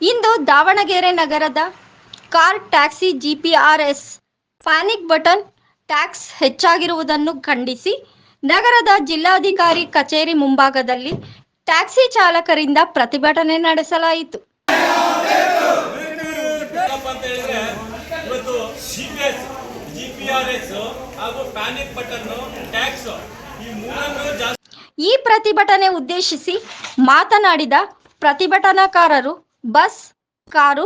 ಇಂದು ದಾವಣಗೆರೆ ನಗರದ car taxi GPRS panic button tax ಹೆಚ್ಚಾಗಿರುವುದನ್ನು ಖಂಡಿಸಿ ನಗರದ ಜಿಲ್ಲಾಧಿಕಾರಿ ಕಚೇರಿ ಮುಂಭಾಗದಲ್ಲಿ ಟ್ಯಾಕ್ಸಿ ಚಾಲಕರಿಂದ ಪ್ರತಿಭಟನೆ ನಡೆಸಲಾಯಿತು. ಈ ಪ್ರತಿಭಟನೆ ಉದ್ದೇಶಿಸಿ ಮಾತನಾಡಿದ ಪ್ರತಿಭಟನಾಕಾರರು, ಬಸ್, ಕಾರು,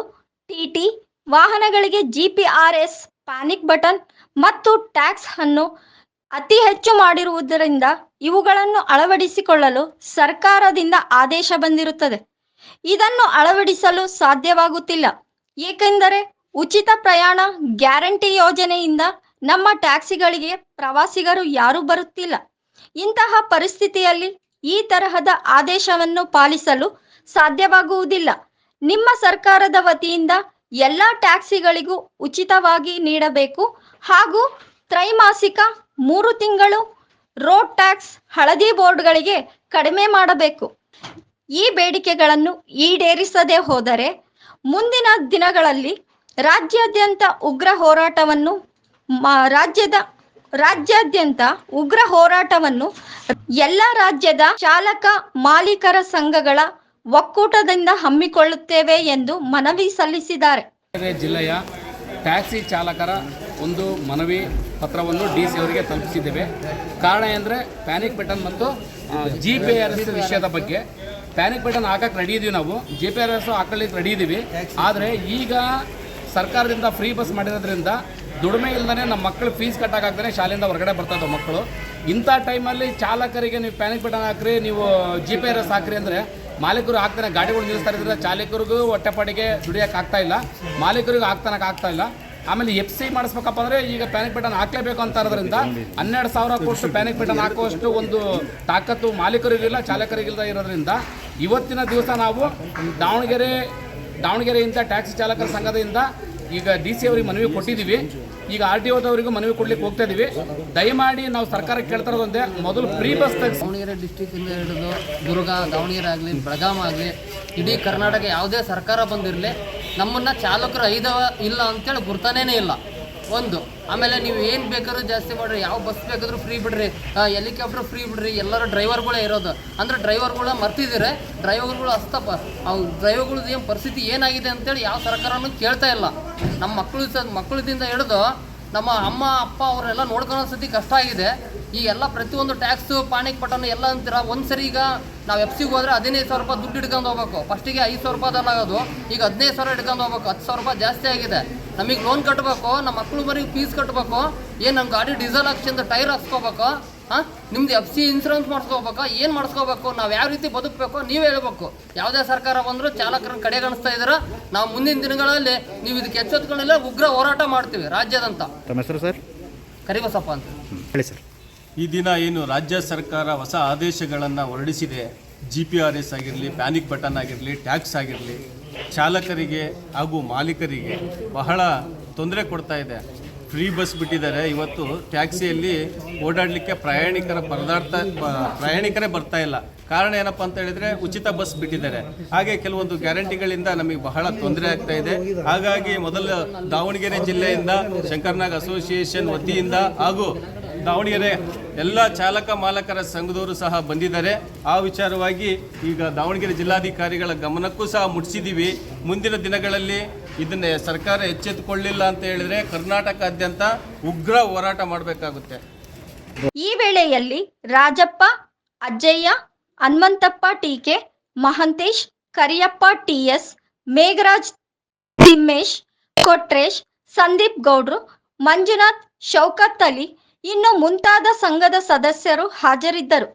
ಟಿಟಿ ವಾಹನಗಳಿಗೆ ಜಿಪಿಆರ್ಎಸ್ ಪ್ಯಾನಿಕ್ ಬಟನ್ ಮತ್ತು ಟ್ಯಾಕ್ಸ್ ಅನ್ನು ಅತಿ ಹೆಚ್ಚು ಮಾಡಿರುವುದರಿಂದ ಇವುಗಳನ್ನು ಅಳವಡಿಸಿಕೊಳ್ಳಲು ಸರ್ಕಾರದಿಂದ ಆದೇಶ ಬಂದಿರುತ್ತದೆ. ಇದನ್ನು ಅಳವಡಿಸಲು ಸಾಧ್ಯವಾಗುತ್ತಿಲ್ಲ. ಏಕೆಂದರೆ ಉಚಿತ ಪ್ರಯಾಣ ಗ್ಯಾರಂಟಿ ಯೋಜನೆಯಿಂದ ನಮ್ಮ ಟ್ಯಾಕ್ಸಿಗಳಿಗೆ ಪ್ರವಾಸಿಗರು ಯಾರೂ ಬರುತ್ತಿಲ್ಲ. ಇಂತಹ ಪರಿಸ್ಥಿತಿಯಲ್ಲಿ ಈ ತರಹದ ಆದೇಶವನ್ನು ಪಾಲಿಸಲು ಸಾಧ್ಯವಾಗುವುದಿಲ್ಲ. ನಿಮ್ಮ ಸರ್ಕಾರದ ವತಿಯಿಂದ ಎಲ್ಲ ಟ್ಯಾಕ್ಸಿಗಳಿಗೂ ಉಚಿತವಾಗಿ ನೀಡಬೇಕು ಹಾಗೂ ತ್ರೈಮಾಸಿಕ 3 ತಿಂಗಳು ರೋಡ್ ಟ್ಯಾಕ್ಸ್ ಹಳದಿ ಬೋರ್ಡ್ಗಳಿಗೆ ಕಡಿಮೆ ಮಾಡಬೇಕು. ಈ ಬೇಡಿಕೆಗಳನ್ನು ಈಡೇರಿಸದೆ ಹೋದರೆ ಮುಂದಿನ ದಿನಗಳಲ್ಲಿ ರಾಜ್ಯಾದ್ಯಂತ ಉಗ್ರ ಹೋರಾಟವನ್ನು ಎಲ್ಲ ರಾಜ್ಯದ ಚಾಲಕ ಮಾಲೀಕರ ಸಂಘಗಳ ಒಕ್ಕೂಟದಿಂದ ಹಮ್ಮಿಕೊಳ್ಳುತ್ತೇವೆ ಎಂದು ಮನವಿ ಸಲ್ಲಿಸಿದ್ದಾರೆ. ಜಿಲ್ಲೆಯ ಟ್ಯಾಕ್ಸಿ ಚಾಲಕರ ಒಂದು ಮನವಿ ಪತ್ರವನ್ನು ಡಿ ಸಿ ಅವರಿಗೆ ತಲುಪಿಸಿದ್ದೇವೆ. ಕಾರಣ ಅಂದರೆ ಪ್ಯಾನಿಕ್ ಬಟನ್ ಮತ್ತು ಜಿಪಿಆರ್ಎಸ್ ವಿಷಯದ ಬಗ್ಗೆ. ಪ್ಯಾನಿಕ್ ಬಟನ್ ಹಾಕಕ್ಕೆ ರೆಡಿ ಇದ್ದೀವಿ, ನಾವು ಜಿಪಿಆರ್ಎಸ್ ಹಾಕೊಳ್ಳಿಕ್ಕೆ ರೆಡಿ ಇದ್ದೀವಿ. ಆದರೆ ಈಗ ಸರ್ಕಾರದಿಂದ ಫ್ರೀ ಬಸ್ ಮಾಡಿರೋದ್ರಿಂದ ದುಡಿಮೆ ಇಲ್ಲದೇ ನಮ್ಮ ಮಕ್ಕಳು ಫೀಸ್ ಕಟ್ಟೋಕ್ಕಾಗ್ದೇ ಶಾಲೆಯಿಂದ ಹೊರಗಡೆ ಬರ್ತಾ ಇದ್ದಾವೆ ಮಕ್ಕಳು. ಇಂಥ ಟೈಮಲ್ಲಿ ಚಾಲಕರಿಗೆ ನೀವು ಪ್ಯಾನಿಕ್ ಬಟನ್ ಹಾಕ್ರಿ, ನೀವು ಜಿಪಿಆರ್ಎಸ್ ಹಾಕ್ರಿ ಅಂದರೆ ಮಾಲೀಕರು ಹಾಕ್ತಾನೆ, ಗಾಡಿಗಳು ನಿಲ್ಲಿಸ್ತಾ ಇದ್ರಿಂದ ಚಾಲಕರಿಗೂ ಹೊಟ್ಟೆಪಾಡಿಗೆ ದುಡಿಯೋಕೆ ಆಗ್ತಾ ಇಲ್ಲ, ಮಾಲೀಕರಿಗೂ ಆಗ್ತಾ ಇಲ್ಲ. ಆಮೇಲೆ FC ಮಾಡಿಸ್ಬೇಕಪ್ಪ ಅಂದರೆ ಈಗ ಪ್ಯಾನಿಕ್ ಬಟನ್ ಹಾಕಲೇಬೇಕು ಅಂತ ಇರೋದ್ರಿಂದ 12,000 ಕೊಟ್ಟು ಪ್ಯಾನಿಕ್ ಬಟನ್ ಹಾಕುವಷ್ಟು ಒಂದು ತಾಕತ್ತು ಮಾಲೀಕರಿಗಿಲ್ಲ, ಚಾಲಕರಿಗಿಲ್ಲ ಇರೋದ್ರಿಂದ ಇವತ್ತಿನ ದಿವಸ ನಾವು ದಾವಣಗೆರೆಯಿಂದ ಟ್ಯಾಕ್ಸಿ ಚಾಲಕರ ಸಂಘದಿಂದ ಈಗ DC ಅವರಿಗೆ ಮನವಿ ಕೊಟ್ಟಿದ್ದೀವಿ. ಈಗ RTOದವರಿಗೂ ಮನವಿ ಕೊಡ್ಲಿಕ್ಕೆ ಹೋಗ್ತಾ ಇದ್ದೀವಿ. ದಯಮಾಡಿ ನಾವು ಸರ್ಕಾರಕ್ಕೆ ಕೇಳ್ತಾ ಇರೋದೊಂದೇ, ಮೊದಲು ಫ್ರೀ ಬಸ್ ತೆಗೆಸಿ. ದಾವಣಗೆರೆ ಡಿಸ್ಟಿಕ್ಕಿಂದ ಹಿಡಿದು ದುರ್ಗ, ದಾವಣಗೆರೆ ಆಗಲಿ, ಬೆಳಗಾಂ ಆಗಲಿ, ಇಡೀ ಕರ್ನಾಟಕ ಯಾವುದೇ ಸರ್ಕಾರ ಬಂದಿರಲಿ ನಮ್ಮನ್ನು ಚಾಲಕರು ಇಲ್ಲ ಅಂತೇಳಿ ಗುರ್ತಾನೇ ಇಲ್ಲ ಒಂದು. ಆಮೇಲೆ ನೀವು ಏನು ಬೇಕಾದ್ರೂ ಜಾಸ್ತಿ ಮಾಡಿರಿ, ಯಾವ ಬಸ್ ಬೇಕಾದರೂ ಫ್ರೀ ಬಿಡ್ರಿ, ಹೆಲಿಕಾಪ್ಟರ್ ಫ್ರೀ ಬಿಡ್ರಿ, ಎಲ್ಲರೂ ಡ್ರೈವರ್ಗಳೇ ಇರೋದು. ಅಂದರೆ ಡ್ರೈವರ್ಗಳ ಮರ್ತಿದ್ದೀರಿ, ಡ್ರೈವರ್ಗಳು ಅವು ಡ್ರೈವರ್ಗಳದ್ದು ಏನು ಪರಿಸ್ಥಿತಿ ಏನಾಗಿದೆ ಅಂತೇಳಿ ಯಾವ ಸರ್ಕಾರನೂ ಕೇಳ್ತಾ ಇಲ್ಲ. ನಮ್ಮ ಮಕ್ಕಳದಿಂದ ಹಿಡಿದು ನಮ್ಮ ಅಮ್ಮ ಅಪ್ಪ ಅವರೆಲ್ಲ ನೋಡ್ಕೊಳ್ಳೋ ಸತಿ ಕಷ್ಟ ಆಗಿದೆ. ಈ ಎಲ್ಲ ಪ್ರತಿಯೊಂದು ಟ್ಯಾಕ್ಸು ಪ್ಯಾನಿಕ್ ಬಟನ್ ಎಲ್ಲ ಅಂತೀರ. ಒಂದು ಸರಿ ಈಗ ನಾವು FC ಹೋದರೆ 15,000 ರೂಪಾಯಿ ದುಡ್ಡು ಹಿಡ್ಕೊಂಡು ಹೋಗ್ಬೇಕು. ಫಸ್ಟಿಗೆ 5,000 ರೂಪಾಯಿದಲ್ಲಾಗೋದು, ಈಗ 15,000 ಹಿಡ್ಕೊಂಡು ಹೋಗ್ಬೇಕು. 10,000 ರೂಪಾಯಿ ಜಾಸ್ತಿ ಆಗಿದೆ. ನಮಗೆ ಲೋನ್ ಕಟ್ಟಬೇಕು, ನಮ್ಮ ಮಕ್ಕಳು ಮರಿಗೆ ಫೀಸ್ ಕಟ್ಟಬೇಕು, ಏನು ನಮ್ಮ ಗಾಡಿ ಡೀಸೆಲ್ ಹಾಕ್ಸಿಂದ ಟೈರ್ ಹಾಕ್ಸ್ಕೋಬೇಕು, ನಿಮ್ದು FC ಇನ್ಸೂರೆನ್ಸ್ ಮಾಡಿಸ್ಕೋಬೇಕಾ, ಏನು ಮಾಡಿಸ್ಕೋಬೇಕು, ನಾವು ಯಾವ ರೀತಿ ಬದುಕಬೇಕು ನೀವೇ ಹೇಳ್ಬೇಕು. ಯಾವುದೇ ಸರ್ಕಾರ ಬಂದರೂ ಚಾಲಕರನ್ನು ಕಡೆಗಣಿಸ್ತಾ ಇದ್ದೀರಾ. ನಾವು ಮುಂದಿನ ದಿನಗಳಲ್ಲಿ ನೀವು ಇದಕ್ಕೆ ಎಚ್ಚೆತ್ಕೊಂಡಿಲ್ಲ, ಉಗ್ರ ಹೋರಾಟ ಮಾಡ್ತೀವಿ ರಾಜ್ಯದಂತ. ತಮ್ಮ ಹೆಸರು ಸರ್? ಕರಿಬಸಪ್ಪ ಅಂತ ಹೇಳಿ ಸರ್. ಈ ದಿನ ಏನು ರಾಜ್ಯ ಸರ್ಕಾರ ಹೊಸ ಆದೇಶಗಳನ್ನು ಹೊರಡಿಸಿದೆ, GPRS ಆಗಿರಲಿ, ಪ್ಯಾನಿಕ್ ಬಟನ್ ಆಗಿರಲಿ, ಟ್ಯಾಕ್ಸ್ ಆಗಿರಲಿ, ಚಾಲಕರಿಗೆ ಹಾಗೂ ಮಾಲೀಕರಿಗೆ ಬಹಳ ತೊಂದರೆ ಕೊಡ್ತಾ ಇದೆ. ಫ್ರೀ ಬಸ್ ಬಿಟ್ಟಿದ್ದಾರೆ. ಇವತ್ತು ಟ್ಯಾಕ್ಸಿಯಲ್ಲಿ ಓಡಾಡಲಿಕ್ಕೆ ಪ್ರಯಾಣಿಕರೇ ಬರ್ತಾ ಇಲ್ಲ. ಕಾರಣ ಏನಪ್ಪ ಅಂತ ಹೇಳಿದರೆ ಉಚಿತ ಬಸ್ ಬಿಟ್ಟಿದ್ದಾರೆ. ಹಾಗೆ ಕೆಲವೊಂದು ಗ್ಯಾರಂಟಿಗಳಿಂದ ನಮಗೆ ಬಹಳ ತೊಂದರೆ ಆಗ್ತಾ ಇದೆ. ಹಾಗಾಗಿ ಮೊದಲು ದಾವಣಗೆರೆ ಜಿಲ್ಲೆಯಿಂದ ಶಂಕರ್ನಾಗ್ ಅಸೋಸಿಯೇಷನ್ ವತಿಯಿಂದ ಹಾಗೂ ದಾವಣಗೆರೆ ಎಲ್ಲ ಚಾಲಕ ಮಾಲಕರ ಸಂಘದವರು ಸಹ ಬಂದಿದ್ದಾರೆ. ಆ ವಿಚಾರವಾಗಿ ಈಗ ದಾವಣಗೆರೆ ಜಿಲ್ಲಾಧಿಕಾರಿಗಳ ಗಮನಕ್ಕೂ ಸಹ ಮುಟ್ಟಿಸಿದ್ದೀವಿ. ಮುಂದಿನ ದಿನಗಳಲ್ಲಿ ಇದನ್ನೇ ಸರ್ಕಾರ ಎಚ್ಚೆತ್ತುಕೊಳ್ಳಿಲ್ಲ ಅಂತ ಹೇಳಿದರೆ ಕರ್ನಾಟಕಾದ್ಯಂತ ಉಗ್ರ ಹೋರಾಟ ಮಾಡಬೇಕಾಗುತ್ತೆ. ಈ ವೇಳೆಯಲ್ಲಿ ರಾಜಪ್ಪ, ಅಜ್ಜಯ್ಯ, ಹನುಮಂತಪ್ಪ TK, ಮಹಂತೇಶ್, ಕರಿಯಪ್ಪ TS, ಮೇಘರಾಜ್, ತಿಮ್ಮೇಶ್, ಕೊಟ್ರೇಶ್, ಸಂದೀಪ್ ಗೌಡ್ರು, ಮಂಜುನಾಥ್, ಶೌಕತ್ ಅಲಿ ಇನ್ನು ಮುಂತಾದ ಸಂಘದ ಸದಸ್ಯರು ಹಾಜರಿದ್ದರು.